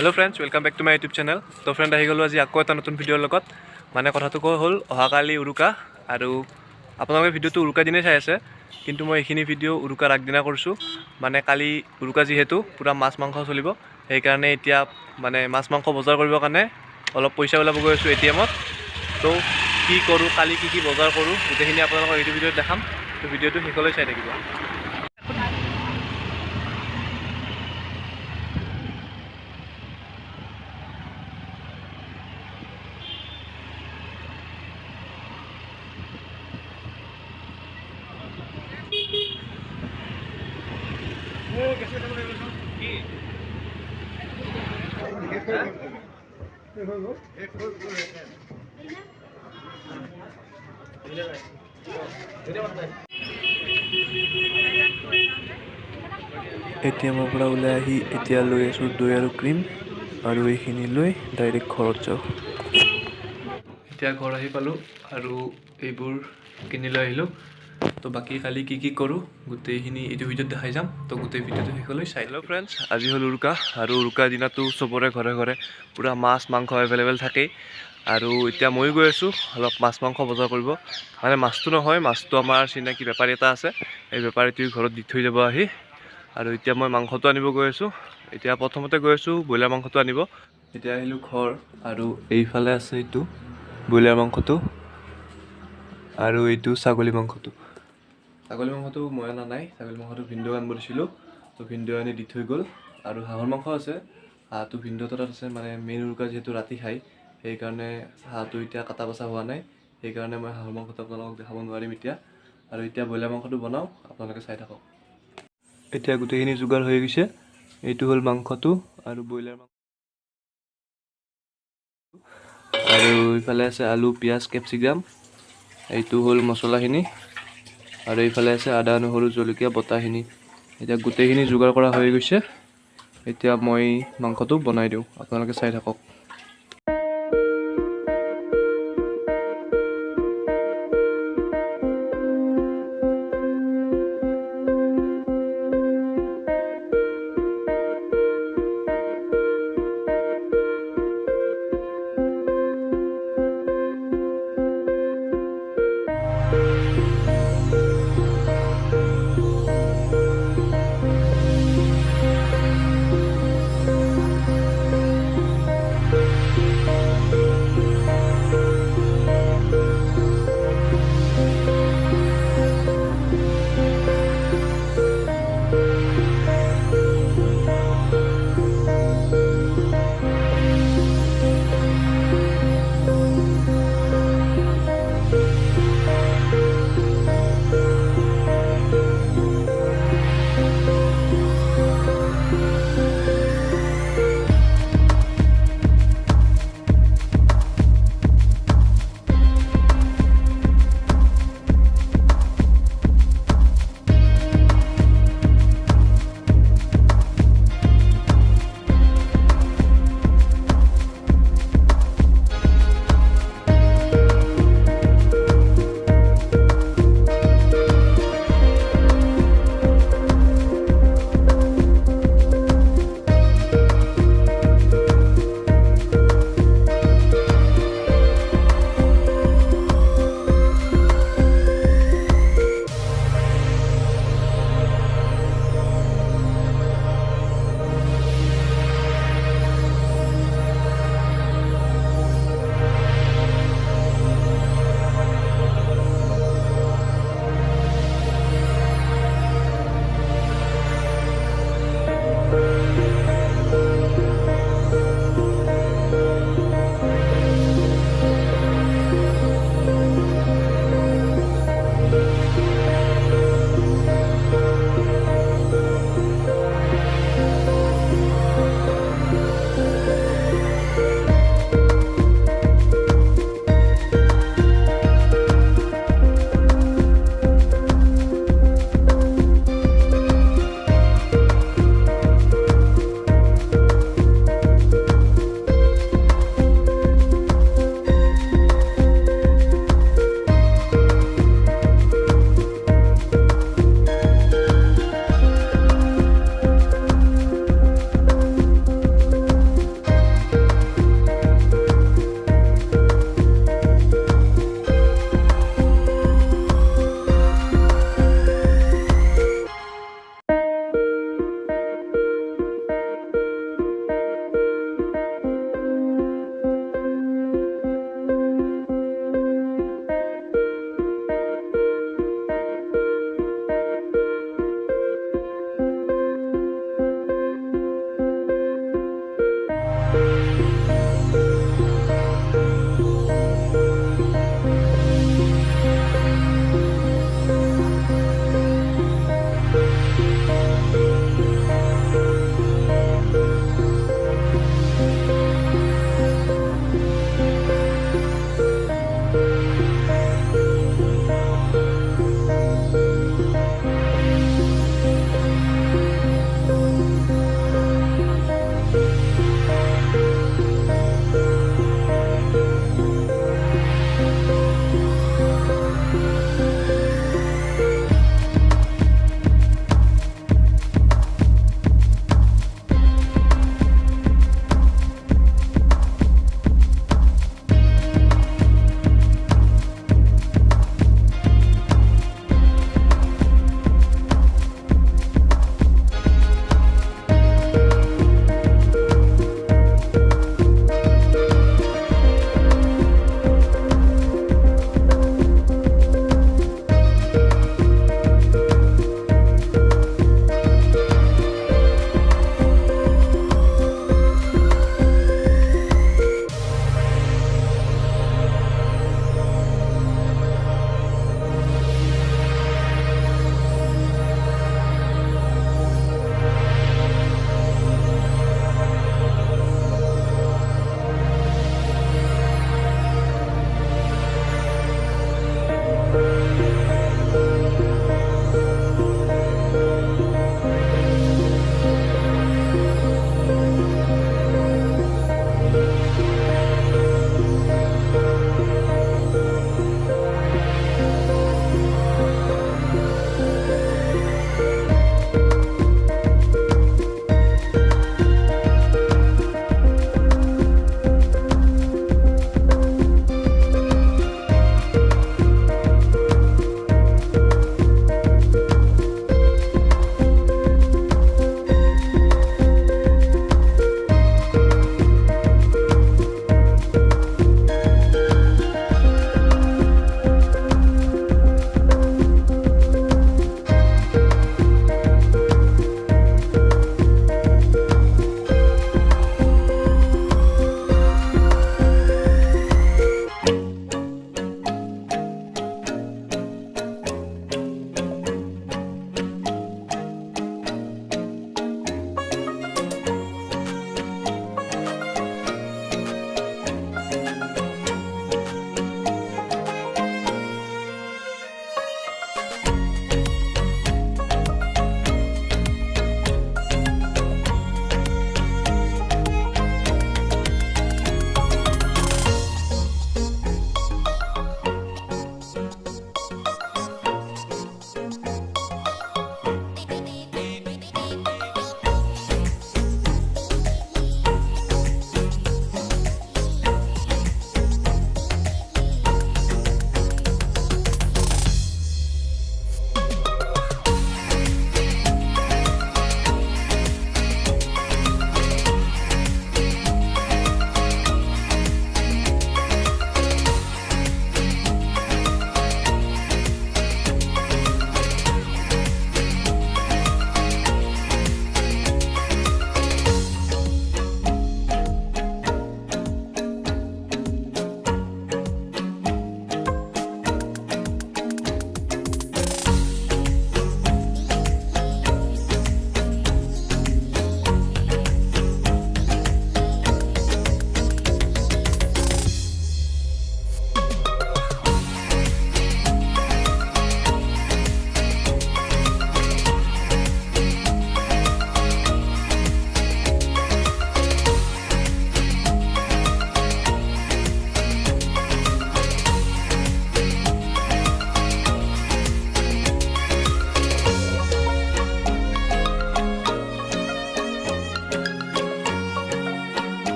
Hello friends, welcome back to my YouTube channel. So friend ahi golo aji akko eta notun video logot mane kotha to ko hol ohakali uruka aru আপোনালোকে ভিডিওটো উৰুকা দিনে চাই আছে কিন্তু মই এখিনি video উৰুকা আগদিনা কৰিছো মানে কালি উৰুকা যেহেতু পুৰা মাছ মাংস চলিব সেই কাৰণে এতিয়া মানে মাছ মাংস বজাৰ কৰিব কাৰণে অলপ পইচা ওলাব গৈ আছো এটিএমত তো কি কৰো কালি কি বজাৰ কৰো গোটেইখিনি আপোনালোকক এই ভিডিওত দেখাম তো ভিডিওটো শেষলৈ চাই থাকিব এটিএমৰ পৰা ওলাই আহি এতিয়া লৈ আছো দৈ আৰু ক্ৰীম আৰু এইখিনি লৈ ডাইৰেক্ট ঘৰত যাওঁ এতিয়া ঘৰ আহি পালো আৰু এইবোৰ কিনি লৈ আহিলো তো বাকি কালি কি কৰো গোটেইখিনি এই ভিডিওত দেখাই যাম তো গোটেই ভিডিওটো শেষলৈ চাই লও फ्रेंड्स আজি হল উৰুকা আৰু উৰুকা দিনাটো সবৰে ঘৰে ঘৰে পুৰা মাছ মাংস अवेलेबल থাকে আৰু এতিয়া মই গৈ আছো অলপ মাছ মাংস বজাৰ কৰিব মানে মাছটো নহয় মাছটো আমাৰ চিনাকি বেপাৰী এটা আছে এই বেপাৰীটো ঘৰত দি থৈ যাব আহি আৰু এতিয়া মই মাংসটো আনিব গৈ আছো এতিয়া প্ৰথমতে গৈ আছো ব্ৰইলাৰ মাংসটো আনিব এতিয়া আহিলো ঘৰ আৰু এইফালে আছে এইটো ব্ৰইলাৰ মাংসটো আৰু এইটো ছাগলী মাংসটো মই আনা নাই ছাগলী মাংসটো ভিন্ডো আনিব দিছিলো তো ভিন্ডো আনি দি থৈ গল আৰু হাঁহৰ মাংস আছে হাঁহটো ভিন্ডো তাত আছে মানে মেইন উৰুকা যেহেতু ৰাতি খাই সেই কাৰণে হাঁহটো এতিয়া কাটা বছা হোৱা নাই সেই কাৰণে মই হাঁহৰ মাংসটো আপোনালোকক দেখাব নোৱাৰিম এতিয়া আৰু এতিয়া ব্ৰইলাৰ মাংসটো বনাও আপোনালোকে চাই থাকক এতিয়া গোটেইখিনি যোগাৰ হৈ গৈছে এইটো হল মাংসটো আৰু ব্ৰইলাৰ মাংস আৰু ইফালে আছে আলু পিয়াজ ক্যাপসিকাম এইটো হল মছলাখিনি আৰু এইফালে আছে আদা নহৰু জলকীয়া বটাখিনি এতিয়া গোটেইখিনি যোগাৰ কৰা হৈ গৈছে এতিয়া মই মাংসটো বনাই দিওঁ আপোনালোকে চাই থাকক